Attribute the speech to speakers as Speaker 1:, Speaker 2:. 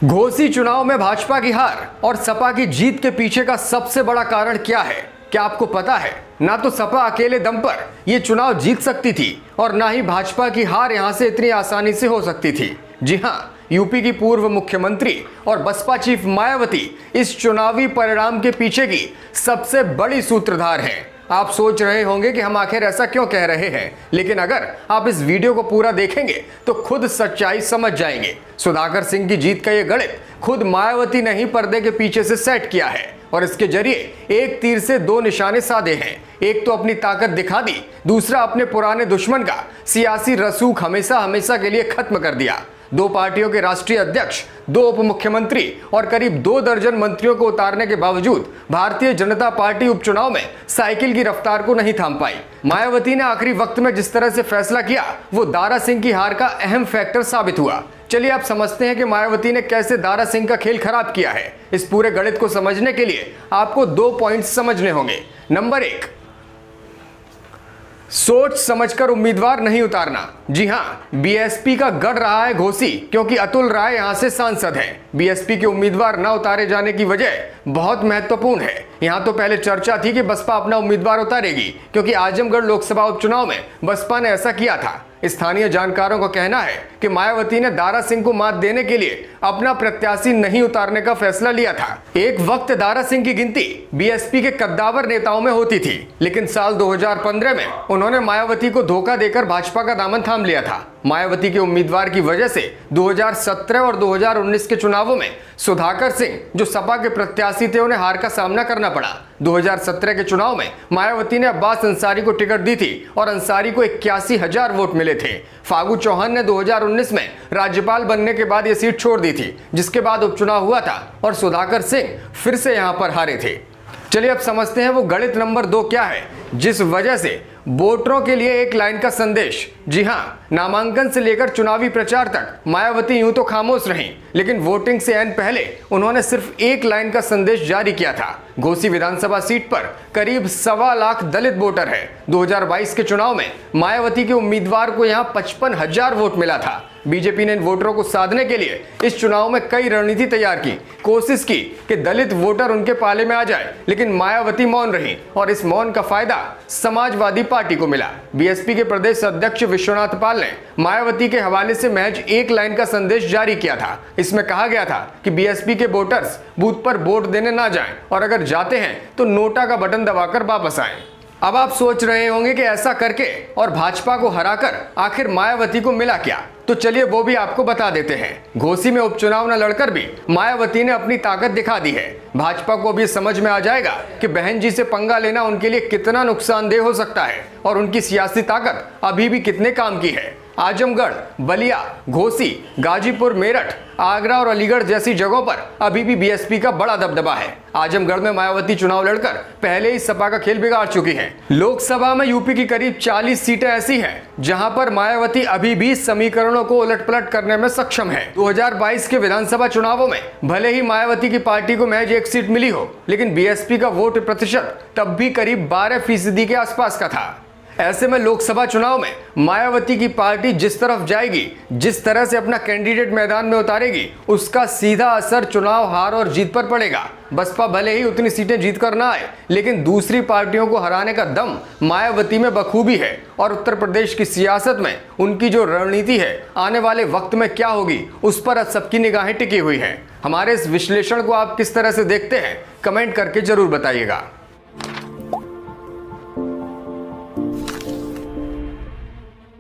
Speaker 1: घोसी चुनाव में भाजपा की हार और सपा की जीत के पीछे का सबसे बड़ा कारण क्या है? क्या आपको पता है? ना तो सपा अकेले दम पर यह चुनाव जीत सकती थी और ना ही भाजपा की हार यहां से इतनी आसानी से हो सकती थी। जी हां, यूपी की पूर्व मुख्यमंत्री और बसपा चीफ मायावती इस चुनावी परिणाम के पीछे की सबसे बड़ी सूत्रधार हैं। आप सोच रहे होंगे कि हम आखिर ऐसा क्यों कह रहे हैं, लेकिन अगर आप इस वीडियो को पूरा देखेंगे तो खुद सच्चाई समझ जाएंगे। सुधाकर सिंह की जीत का ये गणित खुद मायावती ने ही पर्दे के पीछे से सेट किया है और इसके जरिए एक तीर से दो निशाने साधे हैं। एक तो अपनी ताकत दिखा दी, दूसरा अपने पुराने दुश्मन का सियासी रसूख हमेशा हमेशा के लिए खत्म कर दिया। दो पार्टियों के राष्ट्रीय अध्यक्ष, दो उप मुख्यमंत्री और करीब 2 दर्जन मंत्रियों को उतारने के बावजूद भारतीय जनता पार्टी उपचुनाव में साइकिल की रफ्तार को नहीं थाम पाई। मायावती ने आखिरी वक्त में जिस तरह से फैसला किया वो दारा सिंह की हार का अहम फैक्टर साबित हुआ। चलिए आप समझते हैं कि मायावती ने कैसे दारा सिंह का खेल खराब किया है। इस पूरे गणित को समझने के लिए आपको 2 पॉइंट्स समझने होंगे। नंबर 1, सोच समझकर उम्मीदवार नहीं उतारना। जी हां, बीएसपी का गढ़ रहा है घोसी, क्योंकि अतुल राय यहां से सांसद हैं। बीएसपी के उम्मीदवार न उतारे जाने की वजह बहुत महत्वपूर्ण है। यहां तो पहले चर्चा थी कि बसपा अपना उम्मीदवार उतारेगी, क्योंकि आजमगढ़ लोकसभा उपचुनाव में बसपा ने ऐसा किया था। स्थानीय जानकारों का कहना है कि मायावती ने दारा सिंह को मात देने के लिए अपना प्रत्याशी नहीं उतारने का फैसला लिया था। एक वक्त दारा सिंह की गिनती बीएसपी के कद्दावर नेताओं में होती थी, लेकिन साल 2015 में उन्होंने मायावती को धोखा देकर भाजपा का दामन थाम लिया था। मायावती के उम्मीदवार की वजह से 2017 और 2019 के चुनावों में सुधाकर सिंह, जो सपा के प्रत्याशी थे, उन्हें हार का सामना करना पड़ा। 2017 के चुनाव में मायावती ने अब्बास अंसारी को टिकट दी थी और अंसारी को 81,000 वोट मिले थे। फागू चौहान ने 2019 में राज्यपाल बनने के बाद यह सीट छोड़ दी थी, जिसके बाद उपचुनाव हुआ था और सुधाकर सिंह फिर से यहां पर हारे थे। चलिए अब समझते हैं वो गणित नंबर 2 क्या है, जिस वजह से वोटरों के लिए एक लाइन का संदेश। जी हां, नामांकन से लेकर चुनावी प्रचार तक मायावती यूं तो खामोश रहीं, लेकिन वोटिंग से ऐन पहले उन्होंने सिर्फ एक लाइन का संदेश जारी किया था। घोसी विधानसभा सीट पर करीब 1.25 लाख दलित वोटर है। 2022 के चुनाव में मायावती के उम्मीदवार को यहां 55,000 वोट मिला था। बीजेपी ने इन वोटरों को साधने के लिए इस चुनाव में कई रणनीति तैयार की, कोशिश की कि दलित वोटर उनके पाले में आ जाए, लेकिन मायावती मौन रही और इस मौन का फायदा समाजवादी पार्टी को मिला। बीएसपी के प्रदेश अध्यक्ष विश्वनाथ पाल ने मायावती के हवाले से महज एक लाइन का संदेश जारी किया था। इसमें कहा गया था कि बीएसपी के वोटर्स बूथ पर वोट देने ना जाएं और अगर जाते हैं तो नोटा का बटन दबाकर वापस आएं। अब आप सोच रहे होंगे कि ऐसा करके और भाजपा को हराकर आखिर मायावती को मिला क्या, तो चलिए वो भी आपको बता देते हैं। घोसी में उपचुनाव न लड़कर भी मायावती ने अपनी ताकत दिखा दी है। भाजपा को भी समझ में आ जाएगा कि बहन जी से पंगा लेना उनके लिए कितना नुकसानदेह हो सकता है और उनकी सियासी ताकत अभी भी कितने काम की है। आजमगढ़, बलिया, घोसी, गाजीपुर, मेरठ, आगरा और अलीगढ़ जैसी जगहों पर अभी भी बीएसपी का बड़ा दबदबा है। आजमगढ़ में मायावती चुनाव लड़कर पहले ही सपा का खेल बिगाड़ चुकी है। लोकसभा में यूपी की करीब 40 सीटें ऐसी हैं जहां पर मायावती अभी भी समीकरणों को उलटपलट करने में सक्षम है। 2022 के विधानसभा चुनावों में भले ही मायावती की पार्टी को महज 1 सीट मिली हो, लेकिन बीएसपी का वोट प्रतिशत तब भी करीब 12% के आसपास का था। ऐसे में लोकसभा चुनाव में मायावती की पार्टी जिस तरफ जाएगी, जिस तरह से अपना कैंडिडेट मैदान में उतारेगी, उसका सीधा असर चुनाव हार और जीत पर पड़ेगा। बसपा भले ही उतनी सीटें जीत कर ना आए, लेकिन दूसरी पार्टियों को हराने का दम मायावती में बखूबी है और उत्तर प्रदेश की सियासत में उनकी जो रणनीति है आने वाले वक्त में क्या होगी, उस पर सबकी निगाहें टिकी हुई हैं। हमारे इस विश्लेषण को आप किस तरह से देखते हैं, कमेंट करके जरूर बताइएगा।